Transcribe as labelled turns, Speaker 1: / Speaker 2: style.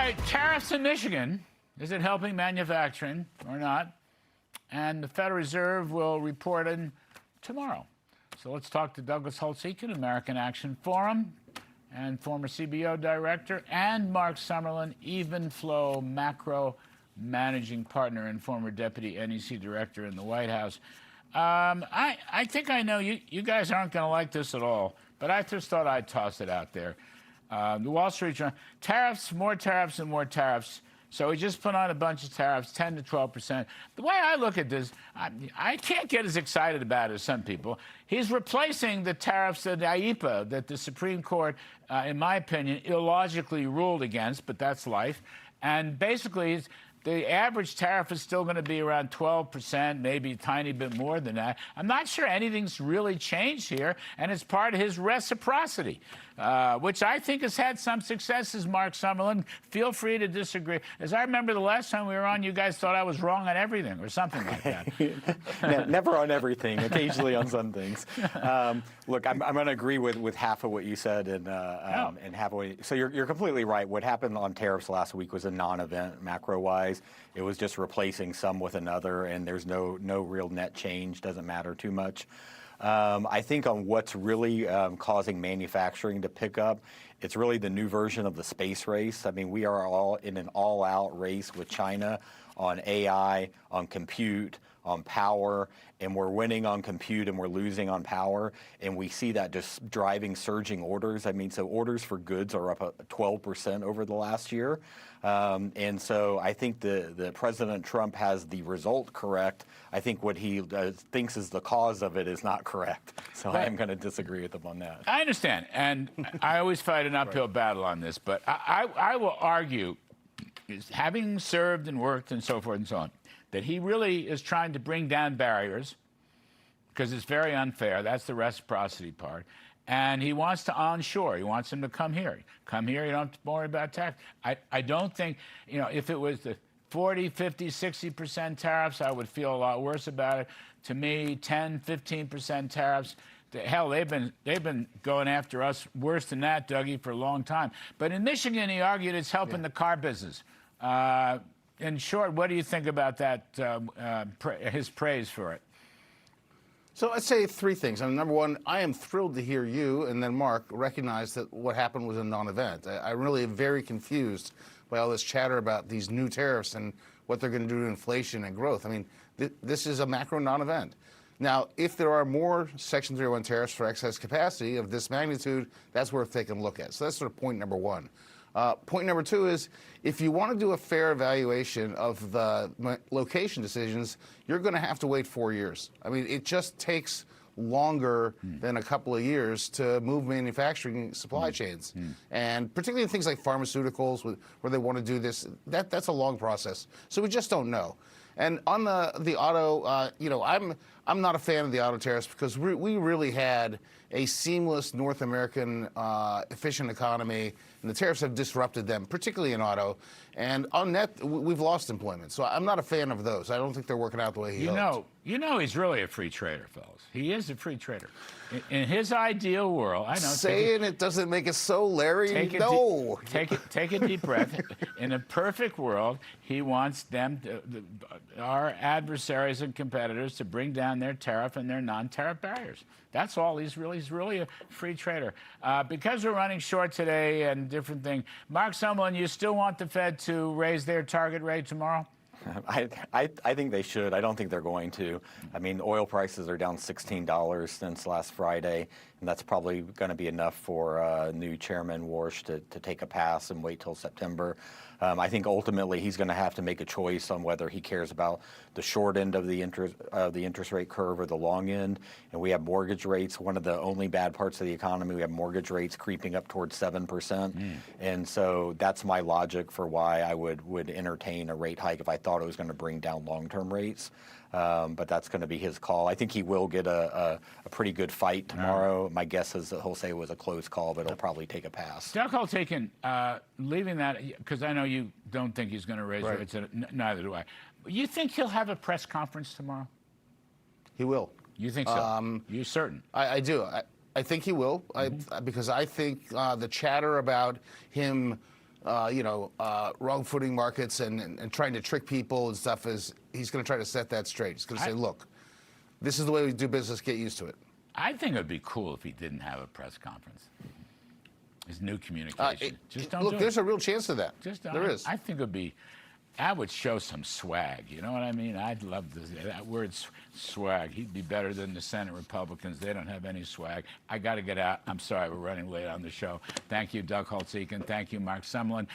Speaker 1: right, tariffs in Michigan. Is it helping manufacturing or not? And the Federal Reserve will report in tomorrow. So let's talk to Douglas Holtz-Eakin, American Action Forum, and former CBO director, and Marc Sumerlin, Evenflow macro managing partner and former deputy NEC director in the White House. I think I know you guys aren't going to like this at all, but I just thought I'd toss it out there. The Wall Street Journal, tariffs, more tariffs, and more tariffs. So he just put on a bunch of tariffs, 10 to 12%. The way I look at this, I can't get as excited about it as some people. He's replacing the tariffs of the IEEPA that the Supreme Court, in my opinion, illogically ruled against, but that's life. And basically, the average tariff is still going to be around 12%, maybe a tiny bit more than that. I'm not sure anything's really changed here, and it's part of his reciprocity, which I think has had some successes, Marc Sumerlin. Feel free to disagree. As I remember the last time we were on, you guys thought I was wrong on everything or something like that.
Speaker 2: Never on everything, occasionally on some things. Look, I'm going to agree with half of what you said and half of what so you're completely right. What happened on tariffs last week was a non-event macro-wise. It was just replacing some with another, and there's no real net change. Doesn't matter too much. I think on what's really causing manufacturing to pick up, it's really the new version of the space race. I mean, we are all in an all-out race with China on AI, on compute, on power, and we're winning on compute and we're losing on power, and we see that just driving surging orders. I mean, so orders for goods are up 12% over the last year, and so I think the President Trump has the result correct. I think what he thinks is the cause of it is not correct. So I am going to disagree with him on that.
Speaker 1: I understand, and I always fight an uphill battle on this, but I will argue, having served and worked and so forth and so on, that he really is trying to bring down barriers because it's very unfair. That's the reciprocity part. And he wants to onshore. He wants them to come here. Come here, you don't have to worry about tax. I don't think, if it was the 40, 50, 60% tariffs, I would feel a lot worse about it. To me, 10, 15% tariffs, hell, they've been going after us worse than that, Dougie, for a long time. But in Michigan, he argued it's helping the car business. In short, what do you think about that, his praise for it?
Speaker 3: So I'd say three things. Number one, I am thrilled to hear you and then Marc recognize that what happened was a non-event. I really am very confused by all this chatter about these new tariffs and what they're going to do to inflation and growth. I mean, this is a macro non-event. Now, if there are more Section 301 tariffs for excess capacity of this magnitude, that's worth taking a look at. So that's sort of point number one. Point number two is, if you want to do a fair evaluation of the location decisions, you're going to have to wait 4 years. I mean, it just takes longer than a couple of years to move manufacturing supply chains. And particularly things like pharmaceuticals, where they want to do this, that's a long process. So we just don't know. And on the auto, I'm not a fan of the auto tariffs because we really had a seamless North American efficient economy, and the tariffs have disrupted them, particularly in auto. And on net, we've lost employment. So I'm not a fan of those. I don't think they're working out the way he hoped.
Speaker 1: He's really a free trader, fellas. He is a free trader. In his ideal world, I know.
Speaker 3: Saying it doesn't make it so, Larry.
Speaker 1: Take a deep breath. In a perfect world, he wants them, our adversaries and competitors, to bring down their tariff and their non-tariff barriers. That's all. He's really a free trader. Because we're running short today and different thing, Marc Sumerlin, you still want the Fed to raise their target rate tomorrow?
Speaker 2: I think they should. I don't think they're going to. I mean, oil prices are down $16 since last Friday, and that's probably going to be enough for new Chairman Warsh to take a pass and wait till September. I think ultimately he's going to have to make a choice on whether he cares about the short end of the interest rate curve or the long end. And we have mortgage rates. One of the only bad parts of the economy, we have mortgage rates creeping up towards 7%. And so that's my logic for why I would entertain a rate hike if I thought it was going to bring down long-term rates. But that's going to be his call. I think he will get a pretty good fight tomorrow. My guess is that he'll say it was a close call, but he'll probably take a pass.
Speaker 1: Doug Holtz-Eakin, leaving that, because I know you don't think he's going to raise rates, neither do I. You think he'll have a press conference tomorrow?
Speaker 3: He will.
Speaker 1: You think so? You certain?
Speaker 3: I do. I think he will, because I think the chatter about him wrong footing markets and trying to trick people and stuff, he's going to try to set that straight. He's going to say, look, this is the way we do business. Get used to it.
Speaker 1: I think it'd be cool if he didn't have a press conference. His new communication. Just don't
Speaker 3: look,
Speaker 1: do it.
Speaker 3: there's a real chance of that. There is.
Speaker 1: I think it'd be. That would show some swag. You know what I mean? I'd love that word swag. He'd be better than the Senate Republicans. They don't have any swag. I got to get out. I'm sorry, we're running late on the show. Thank you, Doug Holtz-Eakin. Thank you, Marc Sumerlin.